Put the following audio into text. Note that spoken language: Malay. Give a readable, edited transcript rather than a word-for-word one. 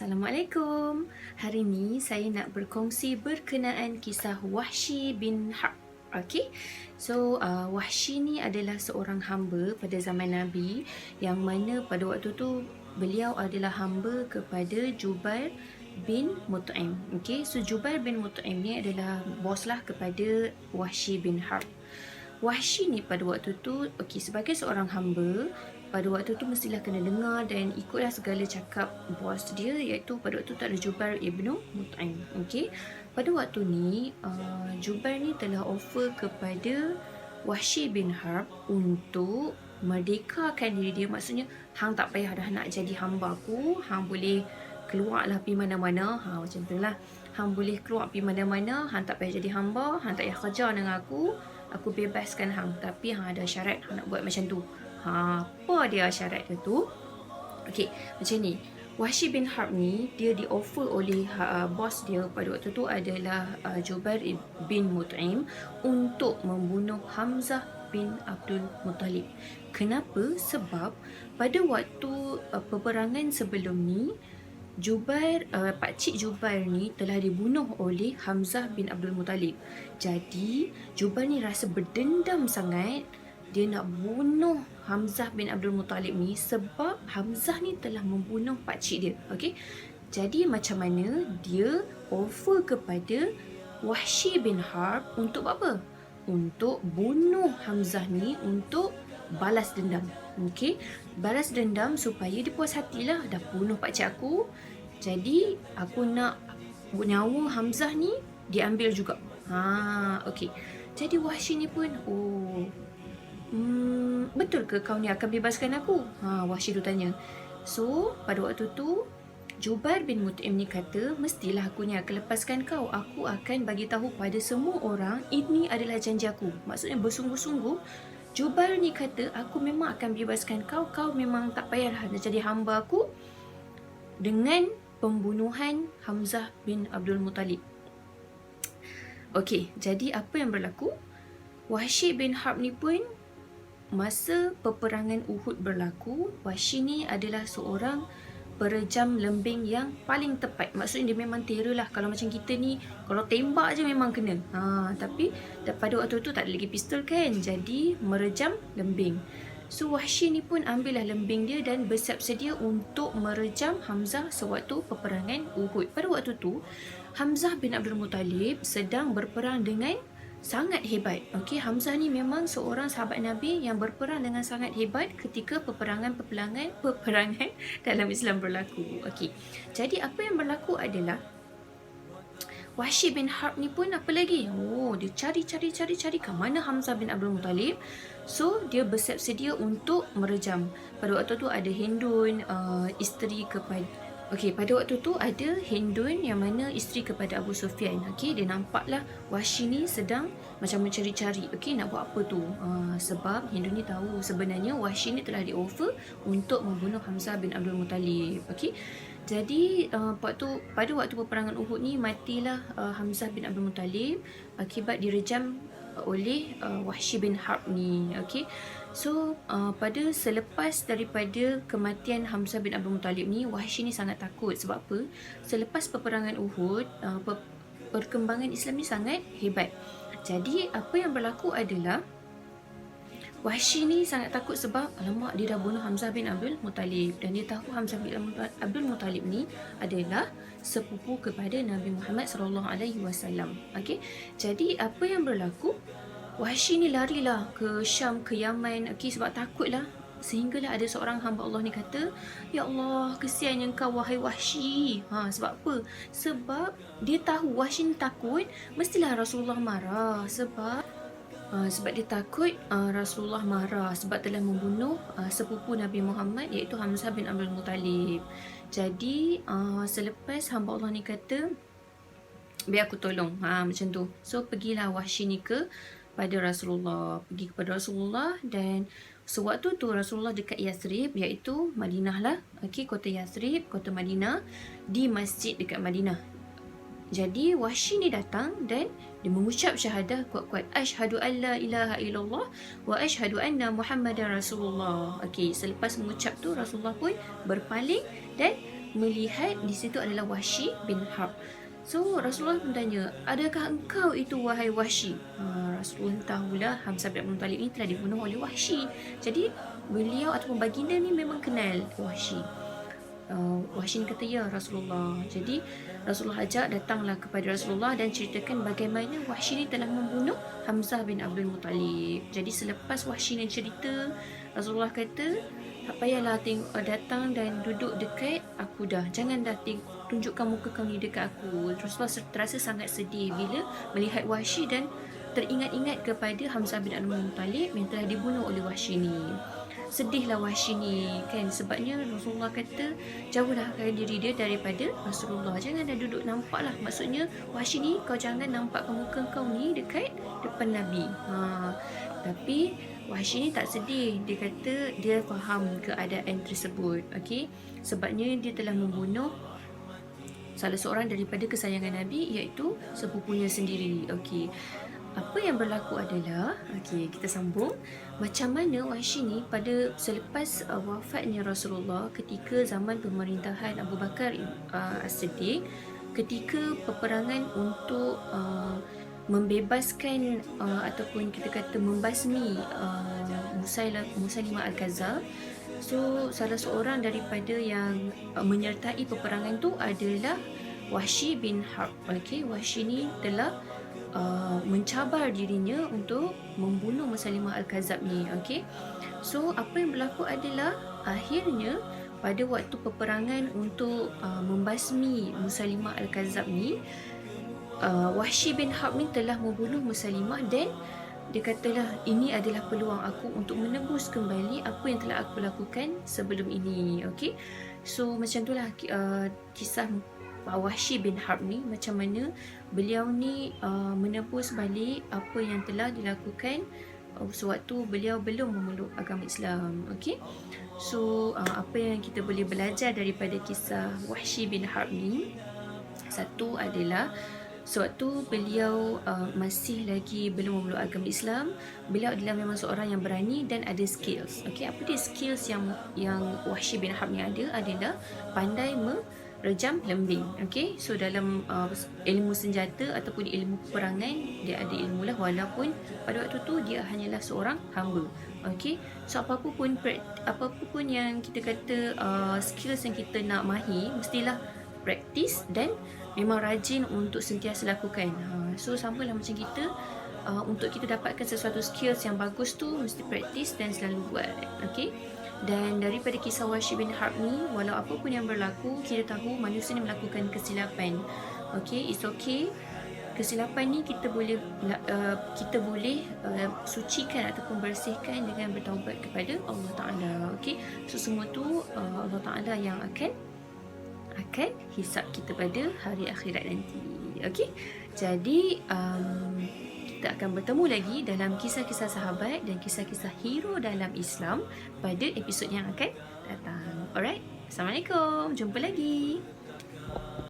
Assalamualaikum. Hari ini saya nak berkongsi berkenaan kisah Wahsy bin Harb. Okey. So, Wahsy ni adalah seorang hamba pada zaman Nabi yang mana pada waktu tu beliau adalah hamba kepada Jubair bin Mut'im. Okey. So, Jubair bin Mut'im ni adalah bos lah kepada Wahsy bin Harb. Wahsy ni pada waktu tu, sebagai seorang hamba, pada waktu tu mestilah kena dengar dan ikutlah segala cakap bos dia, iaitu pada waktu tu ada Jubair ibnu Mut'im. Pada waktu ni, Jubair ni telah offer kepada Wahsy bin Harb untuk merdekakan diri dia. Maksudnya, hang tak payah dah nak jadi hamba aku, hang boleh keluarlah pergi mana-mana. Macam tu lah. Hang boleh keluar pergi mana-mana, hang tak payah jadi hamba, hang tak payah kerja dengan aku bebaskan hang. Tapi hang ada syarat hang nak buat macam tu. Apa dia syarat dia tu? Macam ni. Wahsy bin Harb ni, dia di-offer oleh bos dia pada waktu tu adalah Jubair bin Mut'im untuk membunuh Hamzah bin Abdul Muttalib. Kenapa? Sebab pada waktu peperangan sebelum ni, Pakcik Jubair ni telah dibunuh oleh Hamzah bin Abdul Muttalib. Jadi, Jubair ni rasa berdendam sangat. Dia nak bunuh Hamzah bin Abdul Muttalib ni sebab Hamzah ni telah membunuh pakcik dia. Jadi, macam mana dia offer kepada Wahsy bin Harb untuk apa? Untuk bunuh Hamzah ni untuk balas dendam. Balas dendam supaya dia puas hatilah, dah bunuh pakcik aku, jadi aku nak nyawa Hamzah ni diambil juga. Jadi Wahsy ni pun, betul ke kau ni akan bebaskan aku? Wahsy tu tanya. So pada waktu tu Jubair bin Mut'im ni kata, mestilah aku ni akan lepaskan kau. Aku akan bagi tahu pada semua orang ini adalah janji aku. Maksudnya bersungguh-sungguh Jubair ni kata, aku memang akan bebaskan kau. Kau memang tak payahlah nak jadi hamba aku dengan pembunuhan Hamzah bin Abdul Muttalib. Jadi apa yang berlaku? Wahsy bin Harb ni pun, masa peperangan Uhud berlaku, Wahsy ni adalah seorang perejam lembing yang paling tepat. Maksudnya dia memang terror lah. Kalau macam kita ni, kalau tembak je memang kena. Tapi pada waktu tu tak ada lagi pistol kan, jadi merejam lembing. So Wahsy ni pun ambillah lembing dia dan bersiap sedia untuk merejam Hamzah sewaktu peperangan Uhud. Pada waktu tu, Hamzah bin Abdul Muttalib sedang berperang dengan sangat hebat. Hamzah ni memang seorang sahabat Nabi yang berperang dengan sangat hebat ketika peperangan dalam Islam berlaku. Jadi apa yang berlaku adalah Wahsy bin Harb ni pun apa lagi? Dia cari ke mana Hamzah bin Abdul Muttalib. So dia bersiap sedia untuk merejam. Pada waktu tu ada Hindun, isteri kepada pada waktu tu ada Hindun yang mana isteri kepada Abu Sufyan. Dia nampaklah Wahsy ni sedang macam mencari-cari, nak buat apa tu. Sebab Hindun ni tahu sebenarnya Wahsy ni telah di-offer untuk membunuh Hamzah bin Abdul Muttalib. Jadi pada waktu peperangan Uhud ni matilah Hamzah bin Abdul Muttalib akibat direjam oleh Wahsy bin Harb ni. So pada selepas daripada kematian Hamzah bin Abdul Muttalib ni, Wahsy ni sangat takut. Sebab apa? Selepas peperangan Uhud, perkembangan Islam ni sangat hebat. Jadi apa yang berlaku adalah Wahsy ni sangat takut sebab alamak, dia dah bunuh Hamzah bin Abdul Muttalib dan dia tahu Hamzah bin Abdul Muttalib ni adalah sepupu kepada Nabi Muhammad SAW. Jadi apa yang berlaku? Wahsy ni larilah ke Syam, ke Yaman, sebab takutlah. Sehinggalah ada seorang hamba Allah ni kata, ya Allah, kesiannya engkau wahai Wahsy. Sebab apa? Sebab dia tahu Wahsy ni takut, mestilah Rasulullah marah. Sebab dia takut Rasulullah marah sebab telah membunuh sepupu Nabi Muhammad, iaitu Hamzah bin Abdul Muttalib. Jadi selepas hamba Allah ni kata, biar aku tolong, macam tu. So pergilah Wahsy ni kepada Rasulullah, pergi kepada Rasulullah. Dan sewaktu tu Rasulullah dekat Yathrib, iaitu Madinah lah. Kota Yathrib, kota Madinah, di masjid dekat Madinah. Jadi Wahsy ni datang dan dia mengucap syahadah kuat-kuat, asyhadu an la ilaha illallah wa asyhadu anna Muhammadar Rasulullah. Selepas mengucap tu, Rasulullah pun berpaling dan melihat di situ adalah Wahsy bin Harb. So Rasulullah pun tanya, adakah engkau itu wahai Wahsy? Rasulullah tahulah Hamzah bin Abdul Muttalib ini telah dibunuh oleh Wahsy. Jadi beliau ataupun baginda ni memang kenal Wahsy. Wahsy kata, ya Rasulullah. Jadi Rasulullah ajak, datanglah kepada Rasulullah dan ceritakan bagaimana Wahsy ni telah membunuh Hamzah bin Abdul Muttalib. Jadi selepas Wahsy ni cerita, Rasulullah kata, tak payahlah datang dan duduk dekat aku dah. Jangan dah tunjukkan muka kau ni dekat aku. Rasulullah terasa sangat sedih bila melihat Wahsy dan teringat-ingat kepada Hamzah bin Abdul Muttalib yang telah dibunuh oleh Wahsy ni. Sedihlah Wahsy ni kan, sebabnya Rasulullah kata jauhlahkan diri dia daripada Rasulullah. Jangan dah duduk nampak lah. Maksudnya Wahsy ni, kau jangan nampakkan muka kau ni dekat depan Nabi. Tapi Wahsy ni tak sedih. Dia kata dia faham keadaan tersebut. Okay? Sebabnya dia telah membunuh salah seorang daripada kesayangan Nabi, iaitu sepupunya sendiri. Okay. Apa yang berlaku adalah, kita sambung, macam mana Wahsy ni pada selepas wafatnya Rasulullah ketika zaman pemerintahan Abu Bakar As-Siddiq, ketika peperangan untuk membebaskan ataupun kita kata membasmi Musailimah Al-Kadzdzab. So salah seorang daripada yang menyertai peperangan tu adalah Wahsy bin Harb. Wahsy ni telah mencabar dirinya untuk membunuh Musailimah Al-Kadzdzab ni. So apa yang berlaku adalah akhirnya pada waktu peperangan untuk membasmi Musailimah Al-Kadzdzab ni, Wahsy bin Harb ni telah membunuh Musailimah dan dia katalah, ini adalah peluang aku untuk menebus kembali apa yang telah aku lakukan sebelum ini. So macam itulah kisah Wahsy bin Harb ni, macam mana beliau ni menebus balik apa yang telah dilakukan sewaktu beliau belum memeluk agama Islam. So apa yang kita boleh belajar daripada kisah Wahsy bin Harb ni, satu adalah sewaktu beliau masih lagi belum memeluk agama Islam, beliau adalah memang seorang yang berani dan ada skills. Apa dia skills yang Wahsy bin Harb ni ada adalah pandai rejam lembing. So dalam ilmu senjata ataupun ilmu peperangan, dia ada ilmu lah, walaupun pada waktu tu dia hanyalah seorang hamba. So apa-apa pun yang kita kata skills yang kita nak mahir, mestilah praktis dan memang rajin untuk sentiasa lakukan. So samalah macam kita, untuk kita dapatkan sesuatu skills yang bagus tu mesti praktis dan selalu buat. Dan daripada kisah Wahsy bin Harb ni, walau apa pun yang berlaku, kita tahu manusia ni melakukan kesilapan. It's okay. Kesilapan ni kita boleh sucikan ataupun bersihkan dengan bertaubat kepada Allah Ta'ala. So semua tu Allah Ta'ala yang akan hisap kita pada hari akhirat nanti. Jadi kita akan bertemu lagi dalam kisah-kisah sahabat dan kisah-kisah hero dalam Islam pada episod yang akan datang. Alright, Assalamualaikum, jumpa lagi.